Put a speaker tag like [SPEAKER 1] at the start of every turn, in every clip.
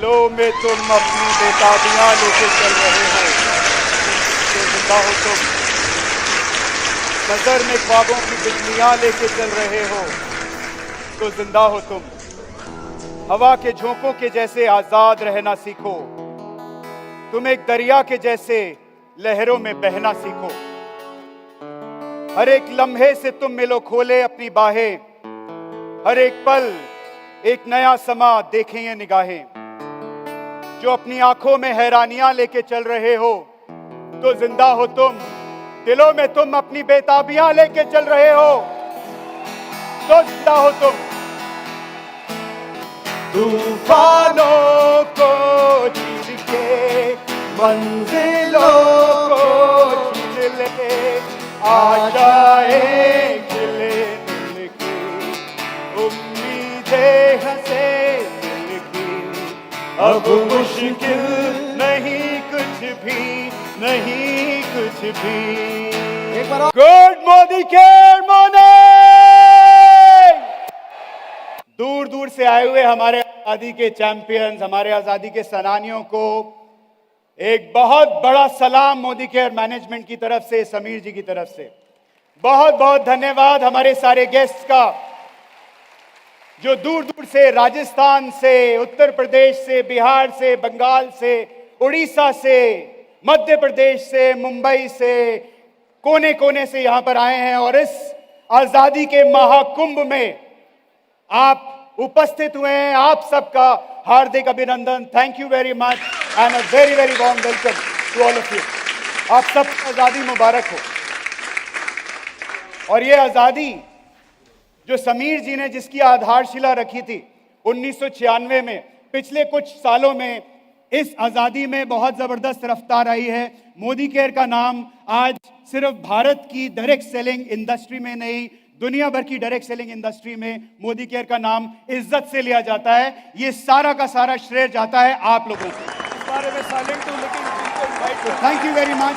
[SPEAKER 1] दिलों में तुम अपनी बेताबियां लेके चल रहे हो तो जिंदा हो तुम। नजर में ख्वाबों की बिजलियां लेके चल रहे हो तो जिंदा हो तुम। हवा के झोंकों के जैसे आजाद रहना सीखो, तुम एक दरिया के जैसे लहरों में बहना सीखो। हर एक लम्हे से तुम मिलो खोले अपनी बाहें, हर एक पल एक नया समा देखें ये निगाहें। जो अपनी आंखों में हैरानियां लेके चल रहे हो तो जिंदा हो तुम। दिलों में तुम अपनी बेताबियां लेके चल रहे हो तो जिंदा हो तुम। तूफानों को चीर के मंजिलों को चीर ले, आशाएं खिले दिल की, उम्मीदें हंसे दिल की। अब मुश्किल नहीं कुछ भी, नहीं कुछ भी। Good Modi care morning. दूर दूर से आए हुए हमारे आजादी के चैंपियंस, हमारे आजादी के सेनानियों को एक बहुत बड़ा सलाम मोदी केयर मैनेजमेंट की तरफ से, समीर जी की तरफ से। बहुत बहुत धन्यवाद हमारे सारे गेस्ट्स का जो दूर दूर से, राजस्थान से, उत्तर प्रदेश से, बिहार से, बंगाल से, उड़ीसा से, मध्य प्रदेश से, मुंबई से, कोने कोने से यहां पर आए हैं और इस आजादी के महाकुंभ में आप उपस्थित हुए हैं। आप सबका हार्दिक अभिनंदन। Thank you very much and a very very warm welcome to all of you. आप सबको आजादी मुबारक हो। और ये आजादी जो समीर जी ने जिसकी आधारशिला रखी थी 1996 में, पिछले कुछ सालों में इस आजादी में बहुत जबरदस्त रफ्तार आई है। मोदी केयर का नाम आज सिर्फ भारत की डायरेक्ट सेलिंग इंडस्ट्री में नहीं, दुनिया भर की डायरेक्ट सेलिंग इंडस्ट्री में मोदी केयर का नाम इज्जत से लिया जाता है। ये सारा का सारा श्रेय जाता है आप लोगों को। इस बारे में साइलेंट हूं लेकिन thank you very much.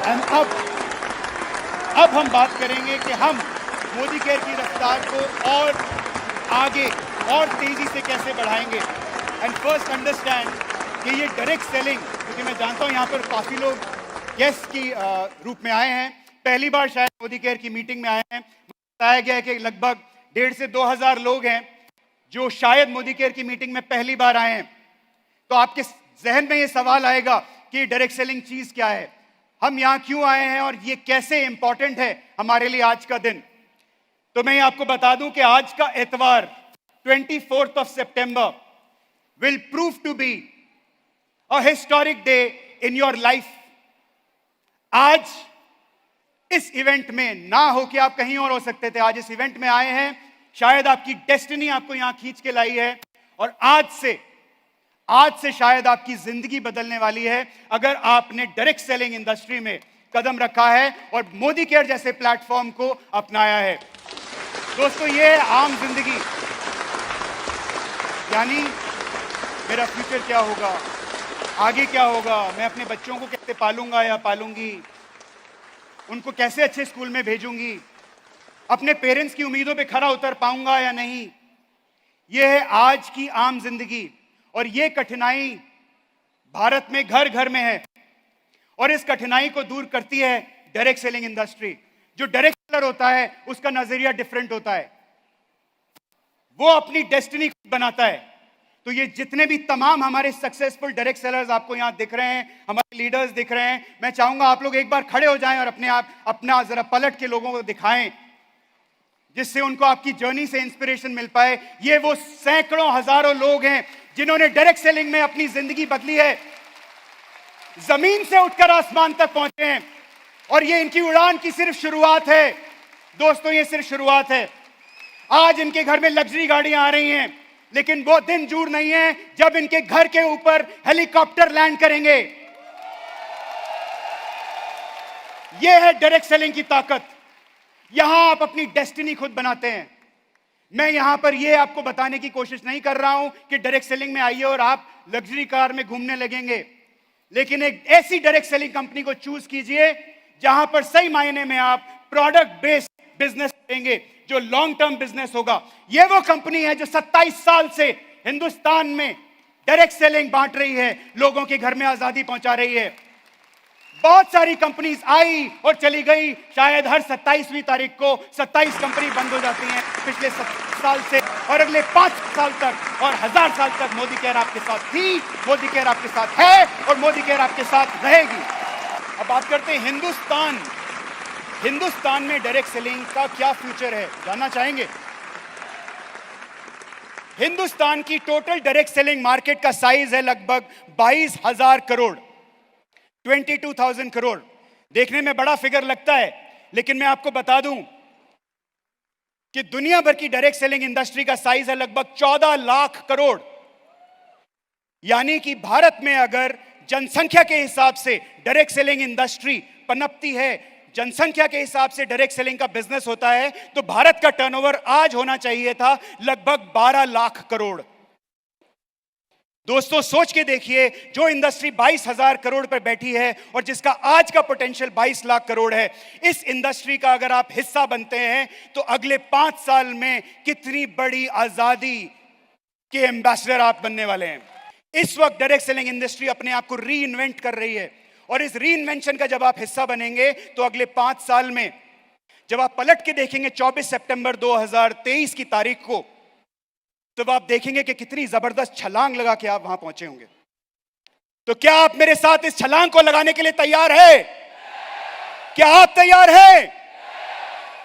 [SPEAKER 1] And अब हम बात करेंगे कि हम मोदी केयर की रफ्तार को और आगे और तेजी से कैसे बढ़ाएंगे। एंड फर्स्ट अंडरस्टैंड कि ये डायरेक्ट सेलिंग, क्योंकि मैं जानता हूँ यहाँ पर काफ़ी लोग गेस्ट की रूप में आए हैं, पहली बार शायद मोदी केयर की मीटिंग में आए हैं। बताया गया है कि लगभग 1,500 से 2,000 लोग हैं जो शायद मोदी केयर की मीटिंग में पहली बार आए हैं। तो आपके जहन में ये सवाल आएगा कि डायरेक्ट सेलिंग चीज़ क्या है, हम यहाँ क्यों आए हैं और ये कैसे इंपॉर्टेंट है हमारे लिए आज का दिन। तो मैं आपको बता दूं कि आज का इतवार 24 सितंबर will prove to be a historic day in your life। आज इस इवेंट में ना हो कि आप कहीं और हो सकते थे, आज इस इवेंट में आए हैं, शायद आपकी डेस्टिनी आपको यहां खींच के लाई है और आज से शायद आपकी जिंदगी बदलने वाली है अगर आपने डायरेक्ट सेलिंग इंडस्ट्री में कदम रखा है और मोदी केयर जैसे प्लेटफॉर्म को अपनाया है। दोस्तों, ये आम जिंदगी यानी मेरा फ्यूचर क्या होगा, आगे क्या होगा, मैं अपने बच्चों को कैसे पालूंगा या पालूंगी, उनको कैसे अच्छे स्कूल में भेजूंगी, अपने पेरेंट्स की उम्मीदों पे खरा उतर पाऊंगा या नहीं, यह है आज की आम जिंदगी। और यह कठिनाई भारत में घर घर में है और इस कठिनाई को दूर करती है डायरेक्ट सेलिंग इंडस्ट्री। जो डायरेक्ट सेलर होता है उसका नजरिया डिफरेंट होता है, वो अपनी डेस्टिनी बनाता है। तो ये जितने भी तमाम हमारे सक्सेसफुल डायरेक्ट सेलर्स आपको यहां दिख रहे हैं, हमारे लीडर्स दिख रहे हैं, मैं चाहूंगा आप लोग एक बार खड़े हो जाएं और अपना जरा पलट के लोगों को दिखाएं जिससे उनको आपकी जर्नी से इंस्पिरेशन मिल पाए। ये वो सैकड़ों हजारों लोग हैं जिन्होंने डायरेक्ट सेलिंग में अपनी जिंदगी बदली है, जमीन से उठकर आसमान तक पहुंचे हैं और ये इनकी उड़ान की सिर्फ शुरुआत है। दोस्तों, ये सिर्फ शुरुआत है। आज इनके घर में लग्जरी गाड़ियां आ रही हैं, लेकिन वो दिन दूर नहीं है जब इनके घर के ऊपर हेलीकॉप्टर लैंड करेंगे। यह है डायरेक्ट सेलिंग की ताकत। यहां आप अपनी डेस्टिनी खुद बनाते हैं। मैं यहां पर यह आपको बताने की कोशिश नहीं कर रहा हूं कि डायरेक्ट सेलिंग में आइए और आप लग्जरी कार में घूमने लगेंगे, लेकिन एक ऐसी डायरेक्ट सेलिंग कंपनी को चूज कीजिए जहां पर सही मायने में आप प्रोडक्ट बेस्ड बिजनेस करेंगे जो लॉन्ग टर्म बिजनेस होगा। यह वो कंपनी है जो 27 साल से हिंदुस्तान में डायरेक्ट सेलिंग बांट रही है, लोगों के घर में आजादी पहुंचा रही है। बहुत सारी कंपनीज आई और चली गई, शायद हर 27वीं तारीख को 27 कंपनी बंद हो जाती हैं पिछले 7 साल से, और अगले 5 साल तक और 1000 साल तक मोदी केयर आपके साथ थी, मोदी केयर आपके साथ है और मोदी केयर आपके साथ रहेगी। अब बात करते हैं हिंदुस्तान में डायरेक्ट सेलिंग का क्या फ्यूचर है, जानना चाहेंगे? हिंदुस्तान की टोटल डायरेक्ट सेलिंग मार्केट का साइज है लगभग 22,000 करोड़, 22,000 करोड़। देखने में बड़ा फिगर लगता है, लेकिन मैं आपको बता दूं कि दुनिया भर की डायरेक्ट सेलिंग इंडस्ट्री का साइज है लगभग 14 लाख करोड़। यानी कि भारत में अगर जनसंख्या के हिसाब से डायरेक्ट सेलिंग इंडस्ट्री पनपती है, जनसंख्या के हिसाब से डायरेक्ट सेलिंग का बिजनेस होता है, तो भारत का टर्नओवर आज होना चाहिए था लगभग 12 लाख करोड़। दोस्तों सोच के देखिए, जो इंडस्ट्री 22,000 करोड़ पर बैठी है और जिसका आज का पोटेंशियल 22 लाख करोड़ है, इस इंडस्ट्री का अगर आप हिस्सा बनते हैं तो अगले 5 साल में कितनी बड़ी आजादी के एम्बेसडर आप बनने वाले हैं। इस वक्त डायरेक्ट सेलिंग इंडस्ट्री अपने आप को री इन्वेंट कर रही है, और इस री इन्वेंशन का जब आप हिस्सा बनेंगे तो अगले 5 साल में जब आप पलट के देखेंगे 24 सितंबर 2023 की तारीख को, तो आप देखेंगे कि कितनी जबरदस्त छलांग लगा के आप वहां पहुंचे होंगे। तो क्या आप मेरे साथ इस छलांग को लगाने के लिए तैयार है? क्या आप तैयार हैं?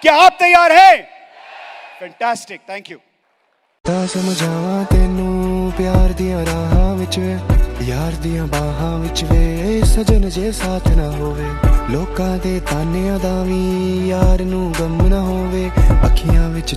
[SPEAKER 1] क्या आप तैयार हैं? Fantastic, thank you.
[SPEAKER 2] समझावा तेनू प्यार दिया राह विच, यार दिया बाहां विच वे, सजन जे साथ ना होवे, लोकां दे तानियां दा वी यार नू गम ना होवे, अखियां विच